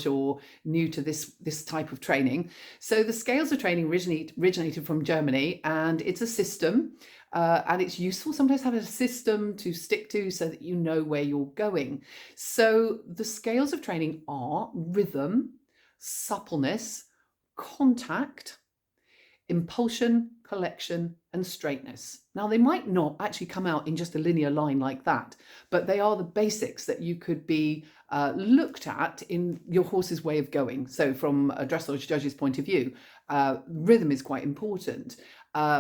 or new to this type of training. So the scales of training originated from Germany, and it's a system, and it's useful sometimes having a system to stick to so that you know where you're going. So the scales of training are rhythm, suppleness, contact, impulsion, collection, and straightness. Now, they might not actually come out in just a linear line like that, but they are the basics that you could be looked at in your horse's way of going. So from a dressage judge's point of view, rhythm is quite important.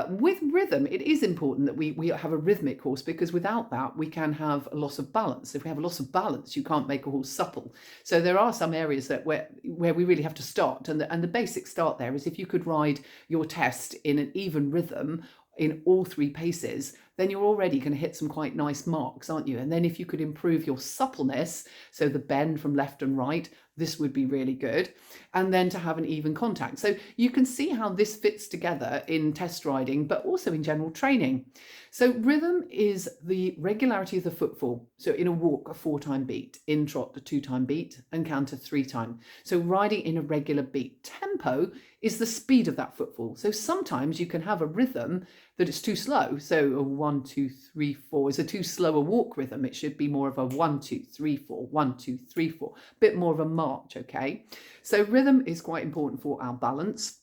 With rhythm, it is important that we have a rhythmic horse, because without that, we can have a loss of balance. If we have a loss of balance, you can't make a horse supple. So there are some areas that where we really have to start. And the basic start there is if you could ride your test in an even rhythm in all three paces, then you're already going to hit some quite nice marks, aren't you? And then if you could improve your suppleness, so the bend from left and right, this would be really good. And then to have an even contact. So you can see how this fits together in test riding, but also in general training. So rhythm is the regularity of the footfall. So in a walk, a 4-time beat, in trot, a 2-time beat, and canter 3-time. So riding in a regular beat. Tempo is the speed of that footfall. So sometimes you can have a rhythm that it's too slow. So a 1, 2, 3, 4 is a too slow a walk rhythm. It should be more of a 1, 2, 3, 4, 1, 2, 3, 4, a bit more of a march, okay? So rhythm is quite important for our balance.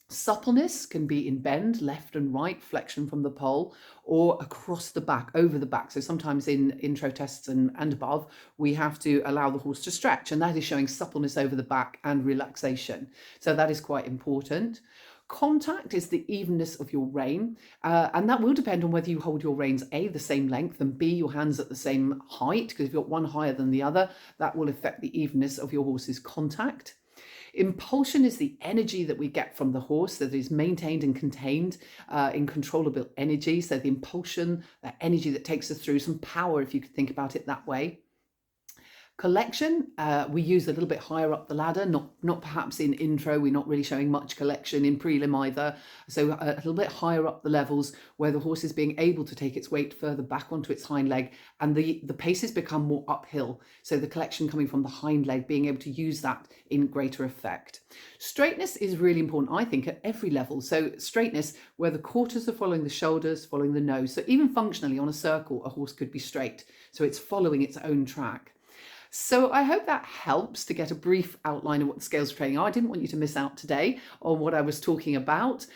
Suppleness can be in bend, left and right, flexion from the pole, or across the back, over the back. So sometimes in intro tests and above, we have to allow the horse to stretch, and that is showing suppleness over the back and relaxation. So that is quite important. Contact is the evenness of your rein, and that will depend on whether you hold your reins A, the same length, and B, your hands at the same height, because if you've got one higher than the other, that will affect the evenness of your horse's contact. Impulsion is the energy that we get from the horse that is maintained and contained in controllable energy. So the impulsion, that energy that takes us through, some power, if you could think about it that way. Collection, we use a little bit higher up the ladder, not perhaps in intro, we're not really showing much collection in prelim either. So a little bit higher up the levels where the horse is being able to take its weight further back onto its hind leg, and the paces become more uphill. So the collection coming from the hind leg, being able to use that in greater effect. Straightness is really important, I think, at every level. So straightness, where the quarters are following the shoulders, following the nose. So even functionally on a circle, a horse could be straight. So it's following its own track. So I hope that helps to get a brief outline of what the scales of training are. I didn't want you to miss out today on what I was talking about.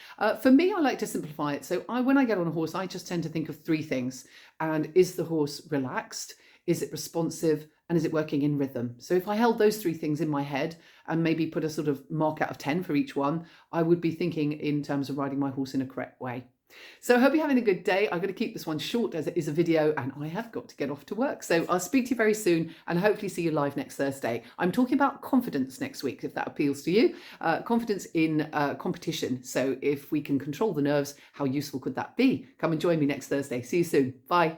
For me, I like to simplify it. So when I get on a horse, I just tend to think of 3 things. And is the horse relaxed? Is it responsive? And is it working in rhythm? So if I held those 3 things in my head and maybe put a sort of mark out of 10 for each one, I would be thinking in terms of riding my horse in a correct way. So I hope you're having a good day. I'm going to keep this one short as it is a video, and I have got to get off to work. So I'll speak to you very soon and hopefully see you live next Thursday. I'm talking about confidence next week, if that appeals to you. Confidence in competition. So if we can control the nerves, how useful could that be? Come and join me next Thursday. See you soon. Bye.